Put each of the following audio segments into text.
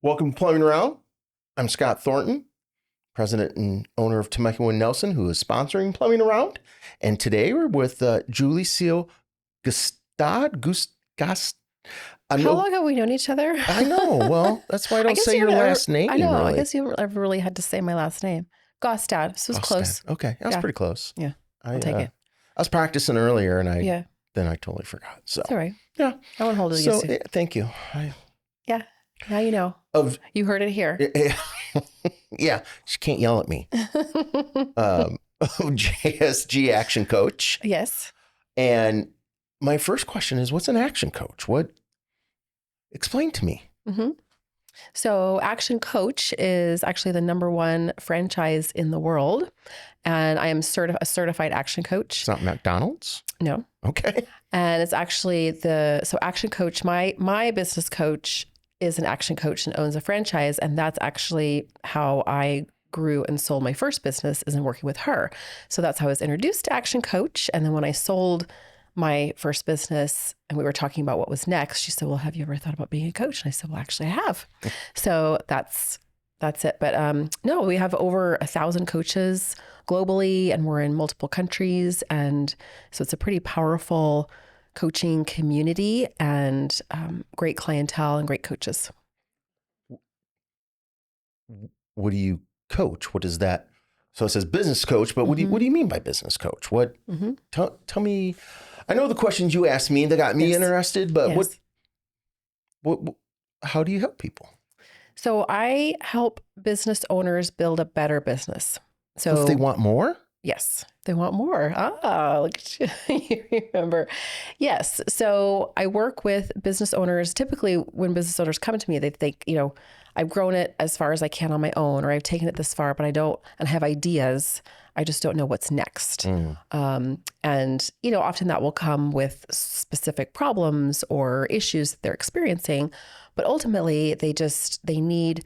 Welcome to Plumbing Around. I'm Scott Thornton, president and owner of Temecula Winnelson, who is sponsoring Plumbing Around. And today we're with Julie Seal-Gaustad. How long have we known each other? I know. Well, that's why I don't say your last name. I know. Really. I guess you haven't ever really had to say my last name. Gaustad. This was close. Okay. That was pretty close. Yeah. I'll take it. I was practicing earlier and then I totally forgot. So it's all right. Yeah. I won't hold it against you. Thank you. Yeah. Now you know. You heard it here. Yeah. She can't yell at me. JSG ActionCoach. Yes. And my first question is, what's an action coach? Explain to me. Mm-hmm. So ActionCoach is actually the #1 franchise in the world. And I am a certified action coach. It's not McDonald's? No. Okay. And it's actually so ActionCoach, my business coach is an action coach and owns a franchise. And that's actually how I grew and sold my first business, is in working with her. So that's how I was introduced to ActionCoach. And then when I sold my first business and we were talking about what was next, she said, well, have you ever thought about being a coach? And I said, well, actually I have. So that's it. But no, we have over 1,000 coaches globally and we're in multiple countries. And so it's a pretty powerful coaching community and great clientele and great coaches. What do you coach? What is that? So it says business coach, but what do you mean by business coach? What? Mm-hmm. Tell me. I know the questions you asked me that got me interested, but what? How do you help people? So I help business owners build a better business. So if they want more? Yes, they want more. Look at you. You remember. Yes. So I work with business owners. Typically when business owners come to me, they think, I've grown it as far as I can on my own, or I've taken it this far, but I have ideas. I just don't know what's next. And, often that will come with specific problems or issues that they're experiencing, but ultimately they need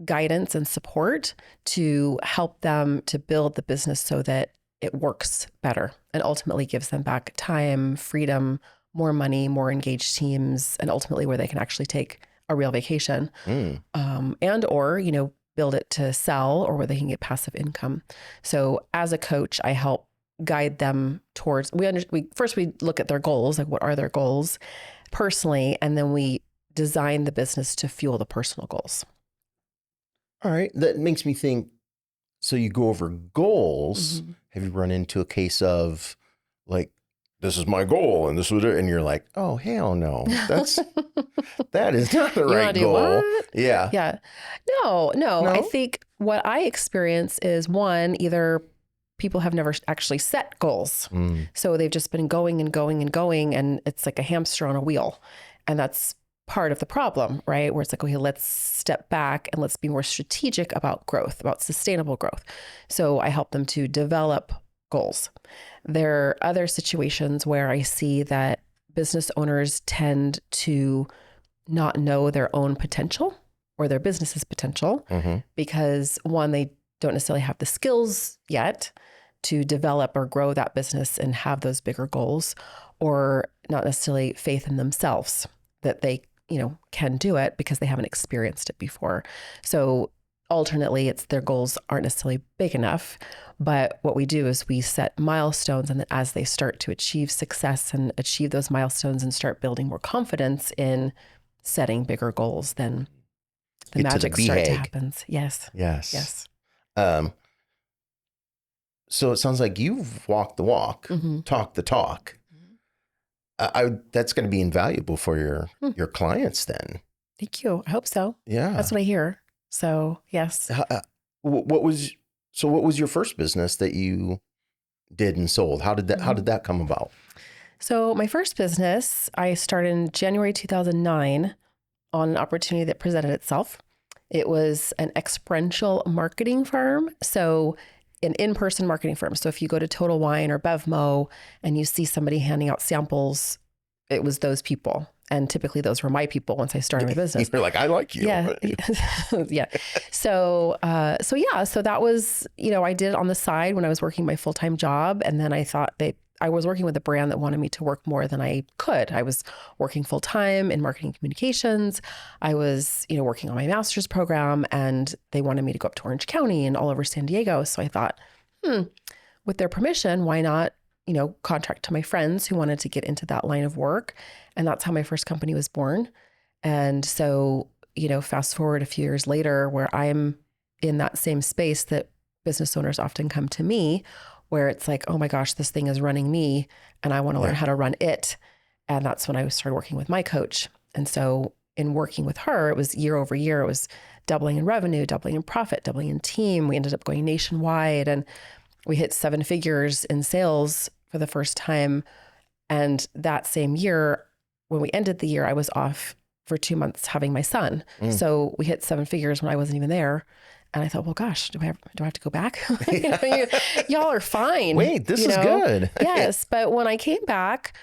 guidance and support to help them to build the business so that it works better and ultimately gives them back time, freedom, more money, more engaged teams, and ultimately where they can actually take a real vacation or build it to sell or where they can get passive income. So as a coach, I help guide them towards, we look at their goals, like what are their goals personally, and then we design the business to fuel the personal goals. All right. That makes me think, so you go over goals. Mm-hmm. Have you run into a case of like, this is my goal and this was it, and you're like, oh, hell no, that is not the right goal. What? Yeah. Yeah. No. I think what I experience is either people have never actually set goals. So they've just been going and going and going, and it's like a hamster on a wheel. And that's part of the problem, right? Where it's like, okay, let's step back and let's be more strategic about growth, about sustainable growth. So I help them to develop goals. There are other situations where I see that business owners tend to not know their own potential or their business's potential because they don't necessarily have the skills yet to develop or grow that business and have those bigger goals, or not necessarily faith in themselves that they can do it because they haven't experienced it before. So alternately, it's their goals aren't necessarily big enough, but what we do is we set milestones, and then as they start to achieve success and achieve those milestones and start building more confidence in setting bigger goals, then the magic starts to happen. Yes. So it sounds like you've walked the walk, talked the talk. That's going to be invaluable for your clients then. Thank you. I hope so. Yeah. That's what I hear. So yes. What was your first business that you did and sold? How did that come about? So my first business, I started in January 2009 on an opportunity that presented itself. It was an experiential marketing firm. So an in-person marketing firm. So if you go to Total Wine or BevMo and you see somebody handing out samples, it was those people. And typically those were my people once I started my business. You're like, I like you. Yeah. Yeah. So that was, I did it on the side when I was working my full-time job. And then I thought I was working with a brand that wanted me to work more than I could. I was working full time in marketing communications. I was, working on my master's program, and they wanted me to go up to Orange County and all over San Diego. So I thought, with their permission, why not, contract to my friends who wanted to get into that line of work. And that's how my first company was born. And so, fast forward a few years later, where I'm in that same space that business owners often come to me, where it's like, oh my gosh, this thing is running me and I want to learn how to run it. And that's when I started working with my coach. And so in working with her, it was year over year, it was doubling in revenue, doubling in profit, doubling in team. We ended up going nationwide, and we hit 7 figures in sales for the first time. And that same year, when we ended the year, I was off for 2 months having my son. So we hit 7 figures when I wasn't even there. And I thought, well, gosh, do I have to go back? Y'all are fine. Wait, this is good. Yes. But when I came back,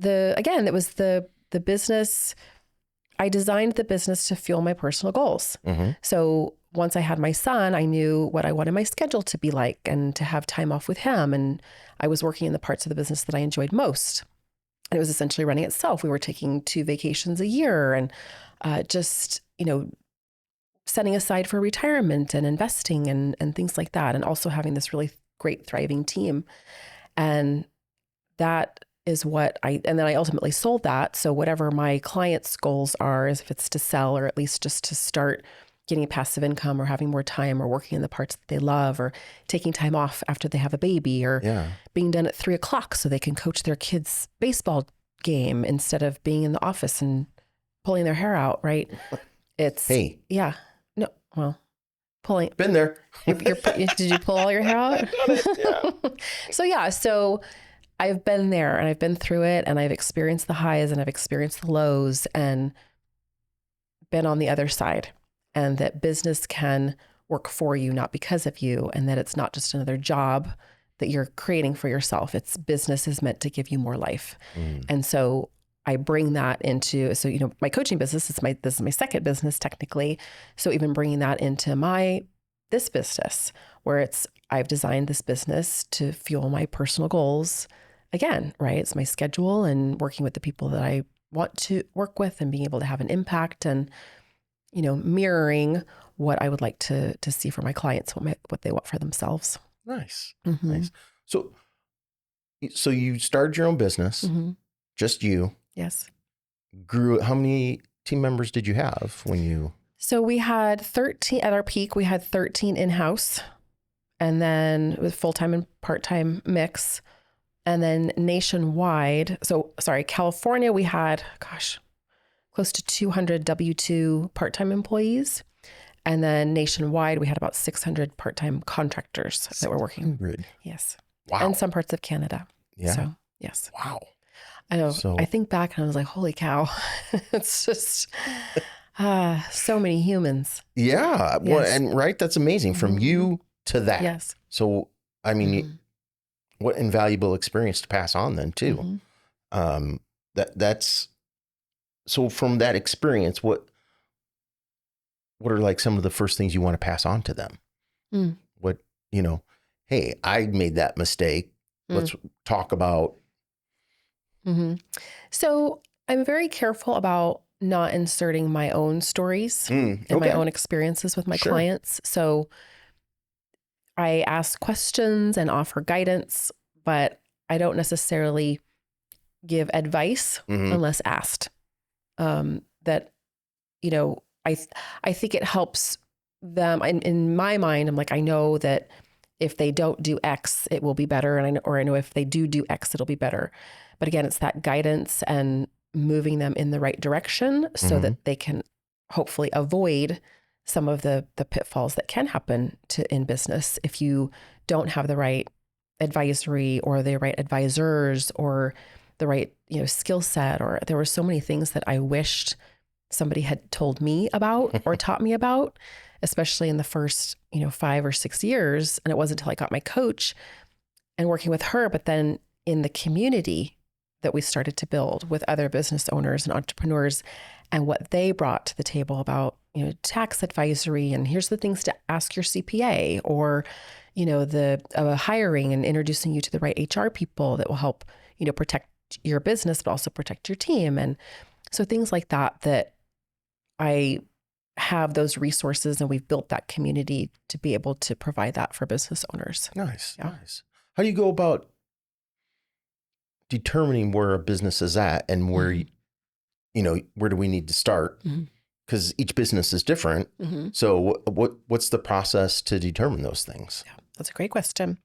it was the business. I designed the business to fuel my personal goals. So once I had my son, I knew what I wanted my schedule to be like and to have time off with him. And I was working in the parts of the business that I enjoyed most. And it was essentially running itself. We were taking 2 vacations a year and just, setting aside for retirement and investing and things like that. And also having this really great, thriving team. And that is and then I ultimately sold that. So whatever my clients' goals are, is if it's to sell or at least just to start getting passive income or having more time or working in the parts that they love or taking time off after they have a baby or being done at 3:00 so they can coach their kids' baseball game instead of being in the office and pulling their hair out, right? Pulling. Been there. Did you pull all your hair out? So I've been there and I've been through it and I've experienced the highs and I've experienced the lows and been on the other side, and that business can work for you, not because of you, and that it's not just another job that you're creating for yourself. It's business is meant to give you more life. And so I bring that into, my coaching business, this is my second business technically. So even bringing that into this business where I've designed this business to fuel my personal goals again, right? It's my schedule and working with the people that I want to work with and being able to have an impact and, mirroring what I would like to see for my clients, what they want for themselves. Nice. Nice. So you started your own business, just you. Yes. Grew. How many team members did you have when you? So we had 13 at our peak. We had 13 in-house, and then with full-time and part-time mix, and then nationwide. California, we had, close to 200 W-2 part-time employees. And then nationwide, we had about 600 part-time contractors that were working. 600. Yes. Wow. And some parts of Canada. Yeah. So, yes. Wow. I know. I think back and I was like, holy cow. It's just so many humans. Yeah. Yes. Well, and right. That's amazing. From you to that. Yes. So, I mean, what invaluable experience to pass on then too. That's so from that experience, what are like some of the first things you want to pass on to them? What, hey, I made that mistake. Let's talk about. So I'm very careful about not inserting my own stories and my own experiences with my clients. So I ask questions and offer guidance, but I don't necessarily give advice unless asked. That, I think it helps them. In my mind, I'm like, I know that if they don't do X, it will be better. And I know if they do X, it'll be better. But again, it's that guidance and moving them in the right direction so that they can hopefully avoid some of the pitfalls that can happen in business if you don't have the right advisory or the right advisors or the right, skill set. Or there were so many things that I wished somebody had told me about or taught me about, especially in the first, 5 or 6 years. And it wasn't until I got my coach and working with her, but then in the community that we started to build with other business owners and entrepreneurs, and what they brought to the table about, tax advisory, and here's the things to ask your CPA, or, the hiring and introducing you to the right HR people that will help, protect your business, but also protect your team. And so things like that I have those resources, and we've built that community to be able to provide that for business owners. Nice. How do you go about determining where a business is at and where, where do we need to start? Because each business is different. So what's the process to determine those things? Yeah, that's a great question.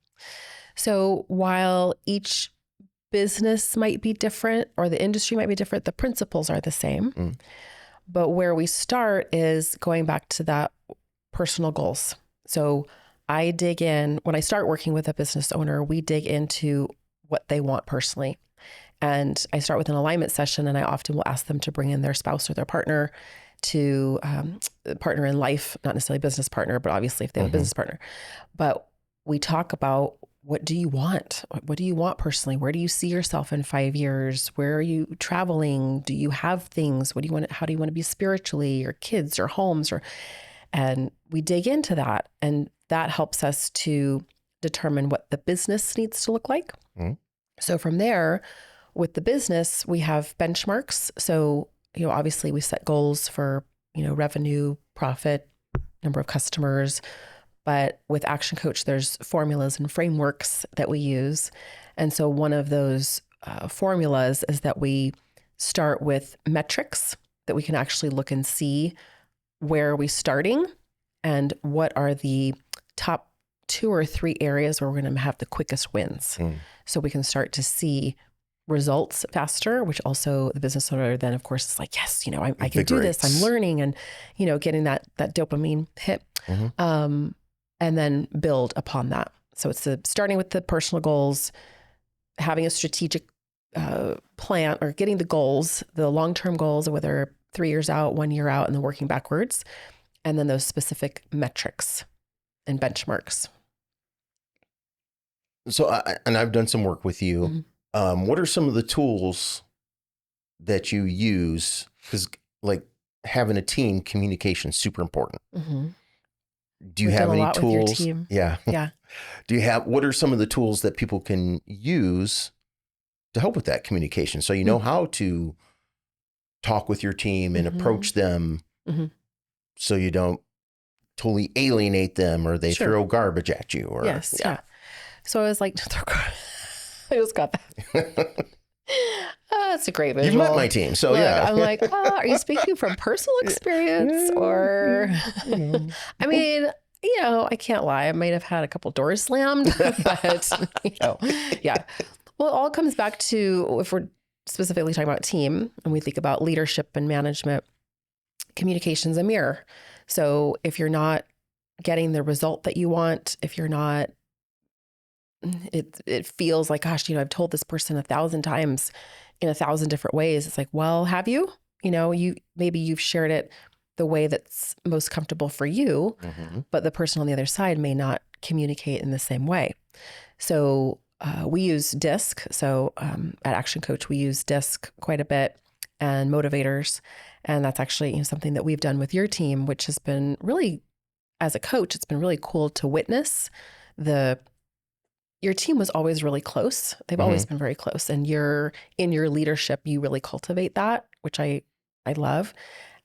So while each business might be different or the industry might be different, the principles are the same. But where we start is going back to that personal goals. So I dig in, when I start working with a business owner, we dig into what they want personally. And I start with an alignment session, and I often will ask them to bring in their spouse or their partner to partner in life, not necessarily business partner, but obviously if they have a business partner. But we talk about, what do you want? What do you want personally? Where do you see yourself in 5 years? Where are you traveling? Do you have things? What do you want? How do you want to be spiritually, or kids, or homes, and we dig into that, and that helps us to determine what the business needs to look like. So from there, with the business, we have benchmarks. So, obviously we set goals for, revenue, profit, number of customers. But with ActionCoach, there's formulas and frameworks that we use. And so one of those formulas is that we start with metrics that we can actually look and see where are we starting and what are the top 2 or 3 areas where we're going to have the quickest wins. So we can start to see results faster, which also the business owner then, of course, is like, yes, I can do this. I'm learning, and, getting that dopamine hit. And then build upon that. So it's starting with the personal goals, having a strategic plan, or getting the goals, the long-term goals, whether 3 years out, 1 year out, and then working backwards. And then those specific metrics and benchmarks. So, and I've done some work with you. What are some of the tools that you use? Because like having a team, communication is super important. Do you have any tools? With your team. Yeah. What are some of the tools that people can use to help with that communication? So you know how to talk with your team and approach them so you don't totally alienate them, or they throw garbage at you. Or Yes. Yeah. So I was like, I just got that. That's a great visual. You've met my team, so yeah. I'm like, are you speaking from personal experience, or? I mean, I can't lie. I might have had a couple doors slammed, but yeah. Well, it all comes back to, if we're specifically talking about team and we think about leadership and management, communication's a mirror. So if you're not getting the result that you want, if you're not, it feels like, gosh, I've told this person 1,000 times in 1,000 different ways. It's like, well, have you? Maybe you've shared it the way that's most comfortable for you, but the person on the other side may not communicate in the same way. So we use DISC. So at ActionCoach, we use DISC quite a bit, and motivators. And that's actually something that we've done with your team, which has been really, as a coach, it's been really cool to witness your team was always really close. They've always been very close. And in your leadership, you really cultivate that, which I love.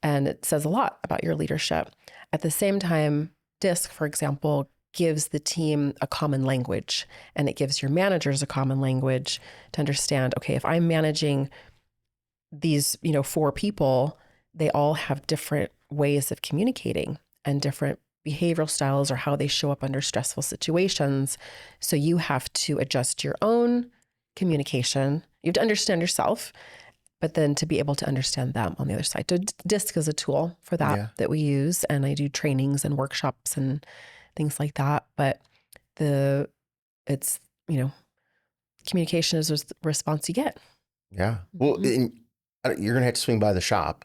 And it says a lot about your leadership. At the same time, DISC, for example, gives the team a common language, and it gives your managers a common language to understand, okay, if I'm managing these, 4 people, they all have different ways of communicating and different behavioral styles, or how they show up under stressful situations. So you have to adjust your own communication. You have to understand yourself, but then to be able to understand them on the other side. So DISC is a tool for that we use. And I do trainings and workshops and things like that. But communication is the response you get. Yeah. Well, you're going to have to swing by the shop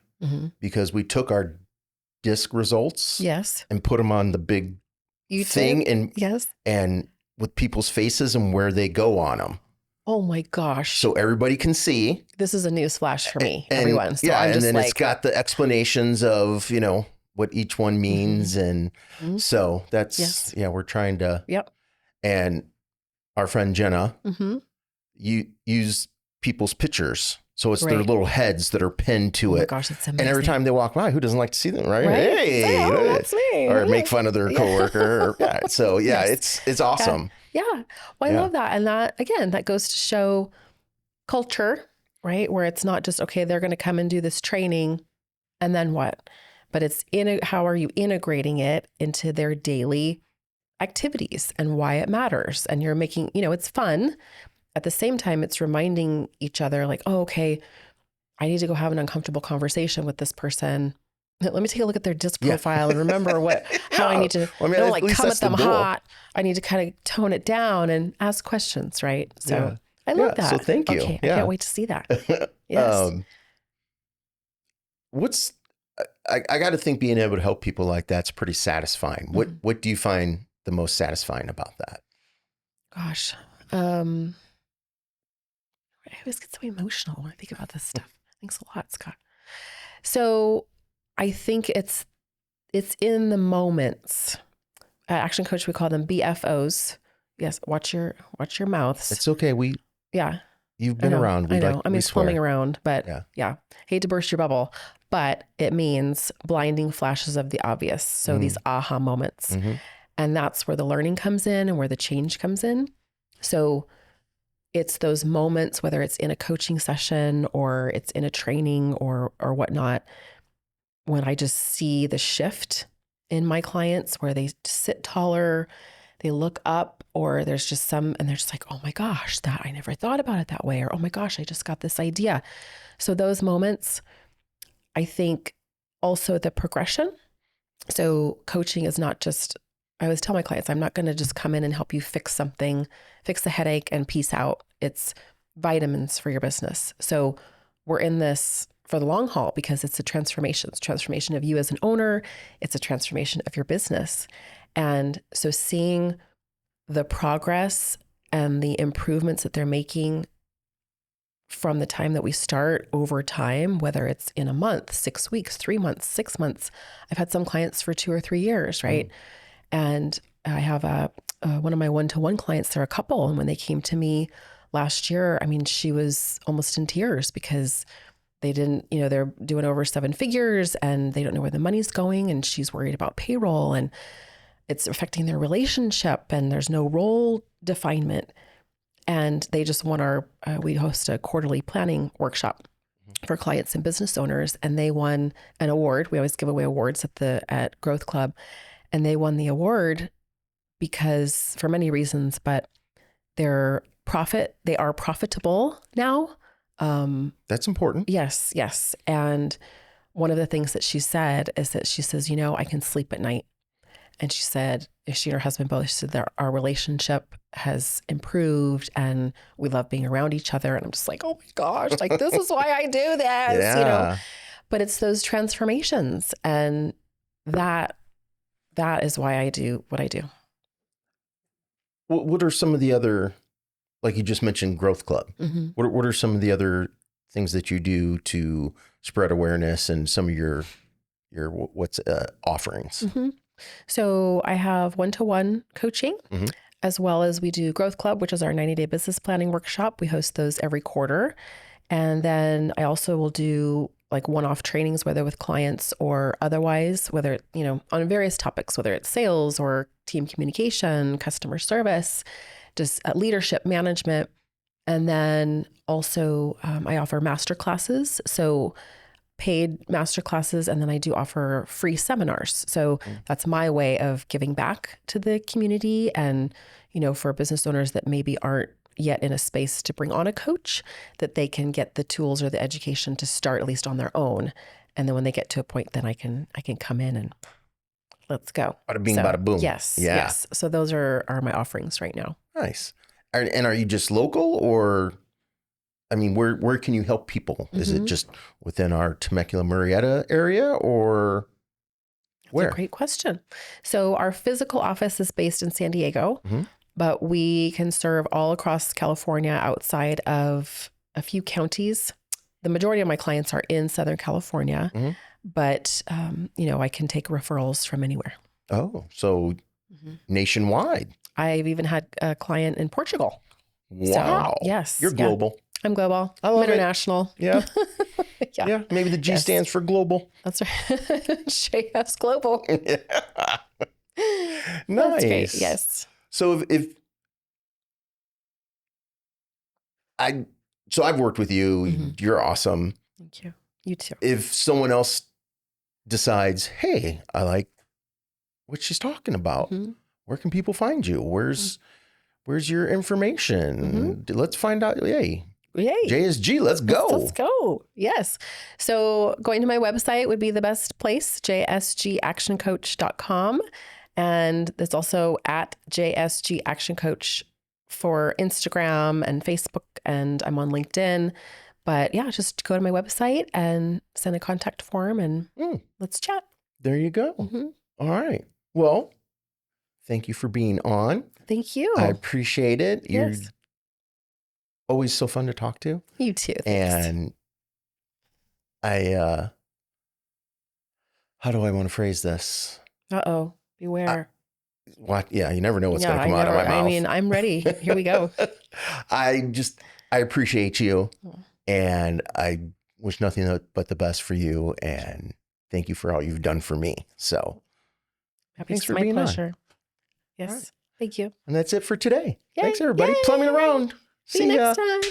because we took our DISC results and put them on the big thing and with people's faces and where they go on them. Oh my gosh. So everybody can see. This is a news flash for me, And, everyone. So yeah, I'm and just then like, it's got the explanations of, what each one means. And so that's, we're trying to, and our friend Jenna, you use people's pictures. So it's their little heads that are pinned to it. Oh my gosh, it's amazing. And every time they walk by, who doesn't like to see them, right? Hey, that's me. Or make fun of their coworker. So it's awesome. Yeah. Well, I love that. And that, again, that goes to show culture, right? Where it's not just, okay, they're going to come and do this training and then what? But it's how are you integrating it into their daily activities and why it matters? And you're making, it's fun. At the same time, it's reminding each other like, oh, okay, I need to go have an uncomfortable conversation with this person. Let me take a look at their disc profile and remember how I need to, don't come at them hot. I need to kind of tone it down and ask questions, right? So I love that. So thank you. Okay, I can't wait to see that. Yes. I got to think being able to help people like that's pretty satisfying. What do you find the most satisfying about that? Gosh, I always get so emotional when I think about this stuff. Thanks a lot, Scott. So I think it's in the moments. At Action Coach, we call them BFOs. Yes, watch your mouths. It's okay. You've been around. I know. Swimming around, but yeah. Hate to burst your bubble, but it means blinding flashes of the obvious. So these aha moments, and that's where the learning comes in and where the change comes in. So it's those moments, whether it's in a coaching session or it's in a training or whatnot, when I just see the shift in my clients where they sit taller, they look up, or there's just and they're just like, oh my gosh, I never thought about it that way. Or, oh my gosh, I just got this idea. So those moments, I think also the progression. So coaching is not just, I always tell my clients, I'm not going to just come in and help you fix something, fix the headache and peace out. It's vitamins for your business. So we're in this for the long haul because it's a transformation. It's a transformation of you as an owner. It's a transformation of your business. And so seeing the progress and the improvements that they're making from the time that we start over time, whether it's in a month, 6 weeks, 3 months, 6 months. I've had some clients for 2 or 3 years, right? And I have one of my one-to-one clients, they're a couple. And when they came to me last year, she was almost in tears because they didn't, they're doing over 7 figures and they don't know where the money's going. And she's worried about payroll and it's affecting their relationship and there's no role definement. And they just won we host a quarterly planning workshop for clients and business owners. And they won an award. We always give away awards at Growth Club. And they won the award because for many reasons, but they are profitable now. That's important. Yes. And one of the things that she said is that she says, I can sleep at night. And she said, she and her husband both said that our relationship has improved and we love being around each other. And I'm just like, oh my gosh, like this is why I do this, But it's those transformations, and that is why I do what I do. What are some of the other, like you just mentioned, Growth Club? What are some of the other things that you do to spread awareness and some of your offerings? So I have one-to-one coaching, as well as we do Growth Club, which is our 90-day business planning workshop. We host those every quarter. And then I also will do like one-off trainings, whether with clients or otherwise, whether, on various topics, whether it's sales or team communication, customer service, just leadership management. And then also I offer master classes. So paid master classes, and then I do offer free seminars. So that's my way of giving back to the community. And, for business owners that maybe aren't yet in a space to bring on a coach, that they can get the tools or the education to start at least on their own. And then when they get to a point, then I can come in and let's go. Bada bing, bada boom. Yes. Yes. So those are my offerings right now. Nice. And are you just local, or where can you help people? Is it just within our Temecula Murrieta area, or where? That's a great question. So our physical office is based in San Diego. but we can serve all across California outside of a few counties. The majority of my clients are in Southern California, but, I can take referrals from anywhere. Oh, so nationwide. I've even had a client in Portugal. Wow. So, yes. You're global. I'm global. I love I'm international. It. Yeah. Yeah. Maybe the G stands for global. That's right. JS Global. Yeah. Nice. That's great. Yes. So I've worked with you. You're awesome. Thank you. You too. If someone else decides, hey, I like what she's talking about, where can people find you? Where's your information? Let's find out. Yay. JSG, let's go. Let's go. Yes. So going to my website would be the best place, JSGActionCoach.com. And there's also at JSG ActionCoach for Instagram and Facebook, and I'm on LinkedIn. But yeah, just go to my website and send a contact form and let's chat. There you go. All right. Well, thank you for being on. Thank you. I appreciate it. Yes. You're always so fun to talk to. You too. Thanks. And how do I want to phrase this? Uh-oh. Beware. What? Yeah, you never know what's going to come out of my mouth. I mean, I'm ready. Here we go. I appreciate you, and I wish nothing but the best for you, and thank you for all you've done for me. So thanks for being on. Yes. Right. Thank you. And that's it for today. Yay. Thanks, everybody. Plumbing around. See you next time.